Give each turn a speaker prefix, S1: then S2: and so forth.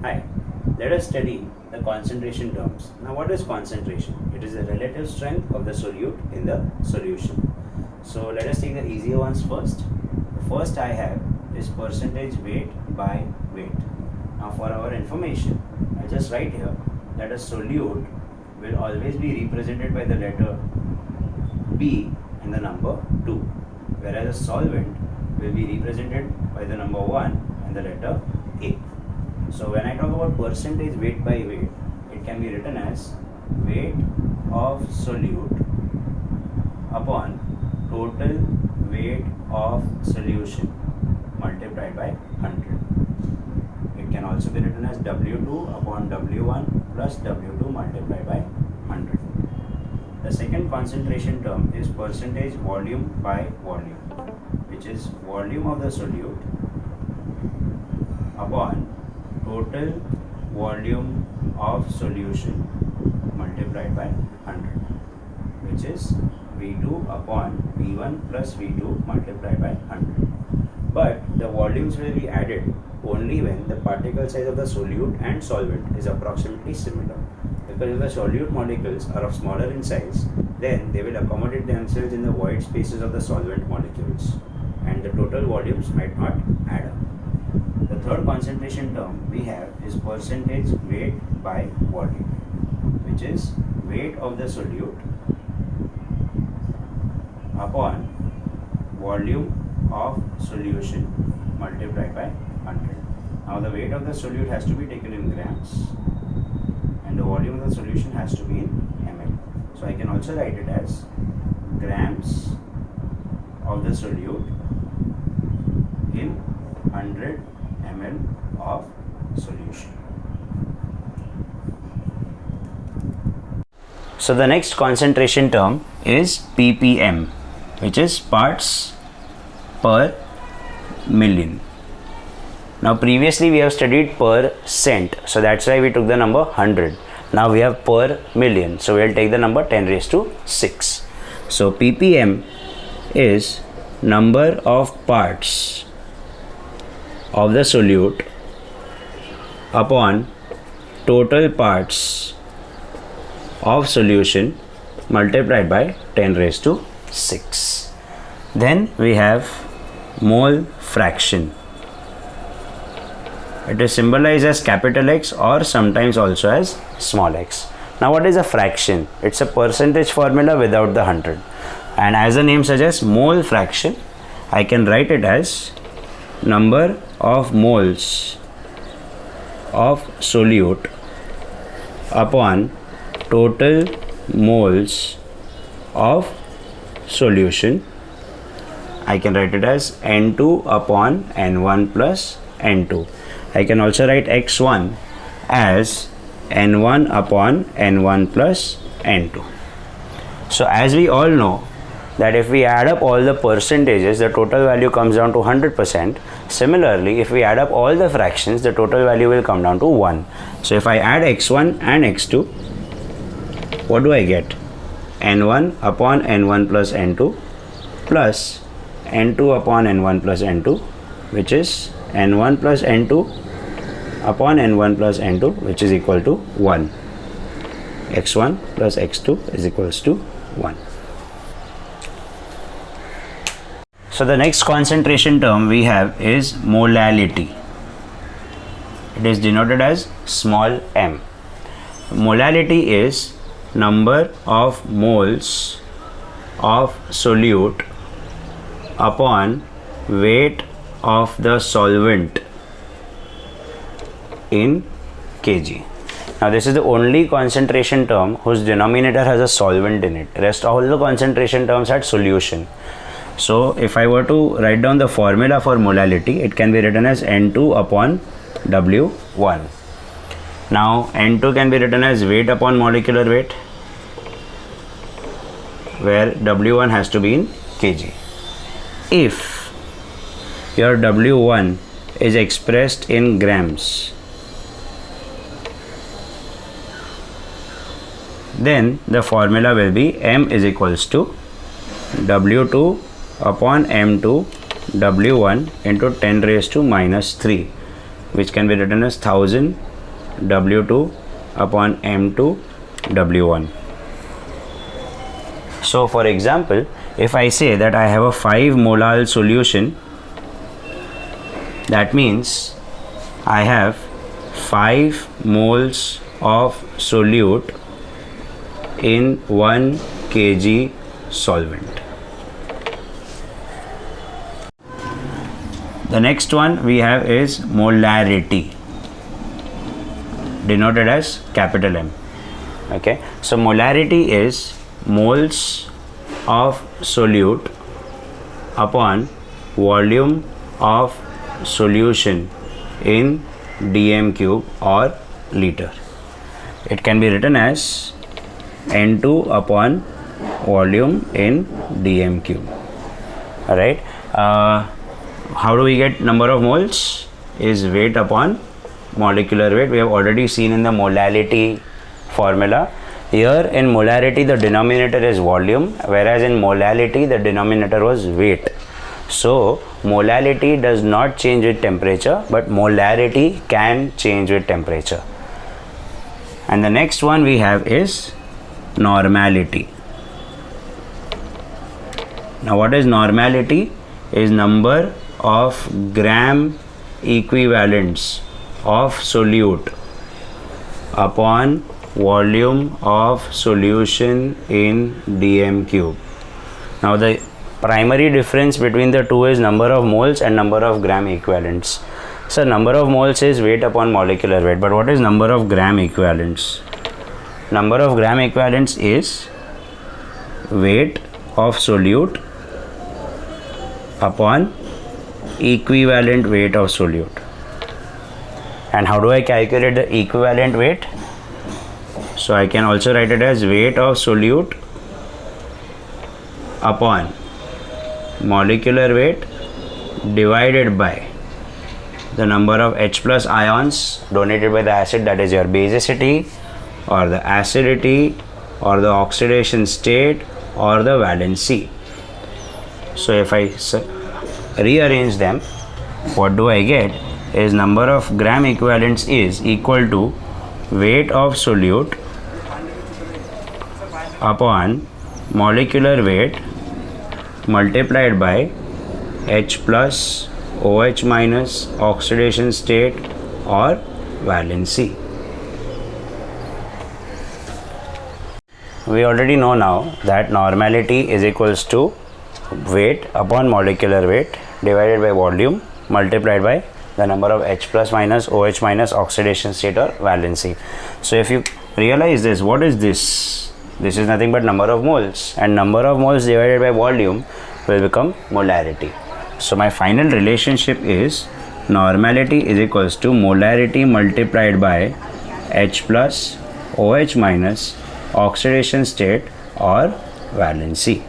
S1: Hi, let us study the concentration terms. Now, what is concentration? It is the relative strength of the solute in the solution. So, let us take the easier ones first. The first I have is percentage weight by weight. Now, for our information, I just write here that a solute will always be represented by the letter B and the number 2, whereas a solvent will be represented by the number 1 and the letter A. So when I talk about percentage weight by weight, it can be written as weight of solute upon total weight of solution multiplied by 100. It can also be written as W2 upon W1 plus W2 multiplied by 100. The second concentration term is percentage volume by volume, which is volume of the solute upon total volume of solution multiplied by 100, which is V2 upon V1 plus V2 multiplied by 100. But the volumes will be added only when the particle size of the solute and solvent is approximately similar. Because if the solute molecules are of smaller in size, then they will accommodate themselves in the void spaces of the solvent molecules, and the total volumes might not add up. The third concentration term we have is percentage weight by volume, which is weight of the solute upon volume of solution multiplied by 100. Now the weight of the solute has to be taken in grams and the volume of the solution has to be in ml. So I can also write it as grams of the solute in 100 ml of solution. So the next concentration term is ppm, which is parts per million. Now previously we have studied per cent, so that's why we took the number 100. Now we have per million, so we'll take the number 10 raised to 6. So ppm is number of parts of the solute upon total parts of solution multiplied by 10 raised to 6. Then we have mole fraction. It is symbolized as capital X or sometimes also as small x. Now what is a fraction? It's a percentage formula without the 100, and as the name suggests, mole fraction, I can write it as number of moles of solute upon total moles of solution. I can write it as N2 upon N1 plus N2. I can also write X1 as N1 upon N1 plus N2. So as we all know that if we add up all the percentages, the total value comes down to 100%. Similarly, if we add up all the fractions, the total value will come down to 1. So if I add X1 and X2, what do I get? N1 upon N1 plus N2 plus N2 upon N1 plus N2, which is N1 plus N2 upon N1 plus N2, which is equal to 1. X1 plus X2 is equals to 1. So the next concentration term we have is molality. It is denoted as small m. Molality is number of moles of solute upon weight of the solvent in kg. Now this is the only concentration term whose denominator has a solvent in it. Rest all the concentration terms had solution. So if I were to write down the formula for molality, it can be written as N2 upon W1. Now N2 can be written as weight upon molecular weight, where W1 has to be in kg. If your W1 is expressed in grams, then the formula will be M is equals to W2 upon M2 W1 into 10 raised to minus 3, which can be written as 1000 W2 upon M2 W1. So for example, if I say that I have a 5 molar solution, that means I have 5 moles of solute in 1 kg solvent. The next one we have is molarity, denoted as capital M. Okay, so molarity is moles of solute upon volume of solution in dm cube or liter. It can be written as N2 upon volume in dm cube. Alright, how do we get number of moles? Is weight upon molecular weight. We have already seen in the molality formula. Here in molarity the denominator is volume, whereas in molality the denominator was weight. So molality does not change with temperature, but molarity can change with temperature. And the next one we have is normality. Now what is normality? Is number of gram equivalents of solute upon volume of solution in dm cube. Now the primary difference between the two is number of moles and number of gram equivalents. So number of moles is weight upon molecular weight, but what is number of gram equivalents? Number of gram equivalents is weight of solute upon equivalent weight of solute. And how do I calculate the equivalent weight? So I can also write it as weight of solute upon molecular weight divided by the number of H plus ions donated by the acid, that is your basicity or the acidity or the oxidation state or the valency. So if I rearrange them, what do I get is number of gram equivalents is equal to weight of solute upon molecular weight multiplied by H plus OH minus oxidation state or valency. We already know now that normality is equals to weight upon molecular weight divided by volume multiplied by the number of H plus minus OH minus oxidation state or valency. So if you realize this, what is this? This is nothing but number of moles, and number of moles divided by volume will become molarity. So my final relationship is normality is equals to molarity multiplied by H plus OH minus oxidation state or valency.